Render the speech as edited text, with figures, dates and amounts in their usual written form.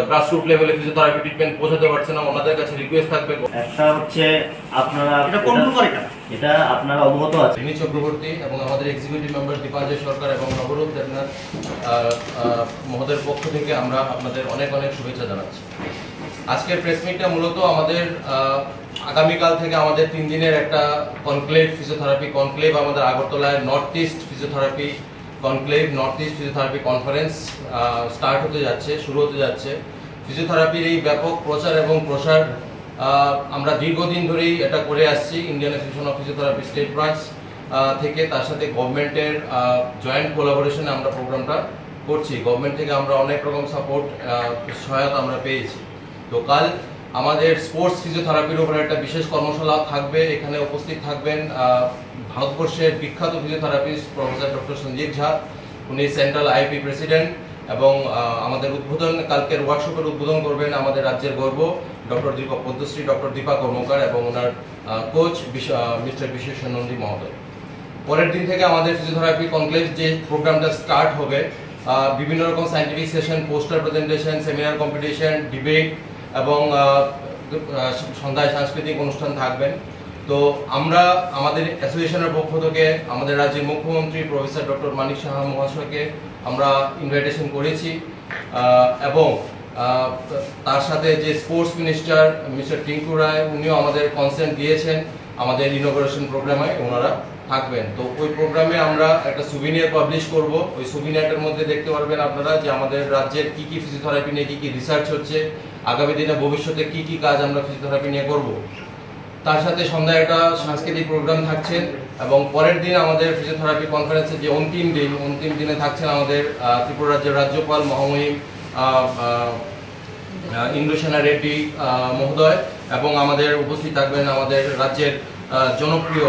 Grassroot লেভেলে physiotherapy treatment পৌঁছাতে পারছে না, ওনাদের কাছে রিকোয়েস্ট থাকবে। একটা হচ্ছে আপনারা এটা আপনারা অবগত আছেন রিমি চক্রবর্তী এবং আমাদের এক্সিকিউটিভ মেম্বার দীপাঞ্জন সরকার এবং নবরূপ দেবনাথ মহোদয়ের পক্ষ থেকে আমরা আপনাদের অনেক অনেক শুভেচ্ছা জানাচ্ছি। আজকের প্রেস মিটটা মূলত আমাদের আগামীকাল থেকে আমাদের 3 দিনের একটা কনক্লেভ ফিজিওথেরাপি কনক্লেভ আমাদের আগরতলায় north east physiotherapy conclave north east physiotherapy conference start হতে যাচ্ছে, শুরু হতে যাচ্ছে। ফিজিওথেরাপির এই ব্যাপক প্রচার এবং প্রসার আমরা দীর্ঘদিন ধরেই এটা করে আসছি Indian association of physiotherapy state branch থেকে, তার সাথে গভর্নমেন্টের জয়েন্ট কোলাবোরেশনে আমরা প্রোগ্রামটা করছি। গভর্নমেন্ট থেকে আমরা অনেক রকম সাপোর্ট সহায়তা আমরা পেয়েছি। তো কাল আমাদের স্পোর্টস ফিজিওথেরাপির উপর একটা বিশেষ কর্মশালা থাকবে। এখানে উপস্থিত থাকবেন ভারতবর্ষের বিখ্যাত ফিজিওথেরাপিস্ট প্রফেসর ডক্টর সঞ্জীব ঝা, উনি সেন্ট্রাল আইপি প্রেসিডেন্ট, এবং আমাদের কালকের ওয়ার্কশপের উদ্বোধন করবেন আমাদের রাজ্যের গর্ব ডক্টর পদ্মশ্রী ডক্টর দীপা কর্মকার এবং ওনার কোচ মিস্টার বিশ্বেশ্বর নন্দী মহোদয়। পরের দিন থেকে আমাদের ফিজিওথেরাপি কনক্লেভ যে প্রোগ্রামটা স্টার্ট হবে, বিভিন্ন রকম scientific session, poster presentation, seminar competition, debate এবং সন্ধ্যায় সাংস্কৃতিক অনুষ্ঠান থাকবেন। তো আমরা আমাদের অ্যাসোসিয়েশনের পক্ষ থেকে আমাদের রাজ্যের মুখ্যমন্ত্রী প্রফেসর ডক্টর মানিক সাহা মহাশয়কে আমরা ইনভাইটেশন করেছি, এবং তার সাথে যে স্পোর্টস মিনিস্টার মিস্টার টিঙ্কু রায়, উনিও আমাদের কনসেন্ট দিয়েছেন আমাদের ইনোগ্রেশন প্রোগ্রামে ওনারা থাকবেন। তো ওই প্রোগ্রামে আমরা একটা সুভিনিয়ার পাবলিশ করব। ওই সুভিনিয়ারটার মধ্যে দেখতে পারবেন আপনারা যে আমাদের রাজ্যের কি কি ফিজিওথেরাপি নিয়ে কি কি রিসার্চ হচ্ছে, আগামী দিনে ভবিষ্যতে কি কি কাজ আমরা ফিজিওথেরাপি নিয়ে করব। তার সাথে সন্ধ্যায় একটা সাংস্কৃতিক প্রোগ্রাম থাকছেন, এবং পরের দিন আমাদের ফিজিওথেরাপি কনফারেন্সের যে অন্তিম দিনে থাকছেন আমাদের ত্রিপুরা রাজ্যের রাজ্যপাল মহামহিম ইন্দ্রসেনা রেড্ডি মহোদয়, এবং আমাদের উপস্থিত থাকবেন আমাদের রাজ্যের জনপ্রিয়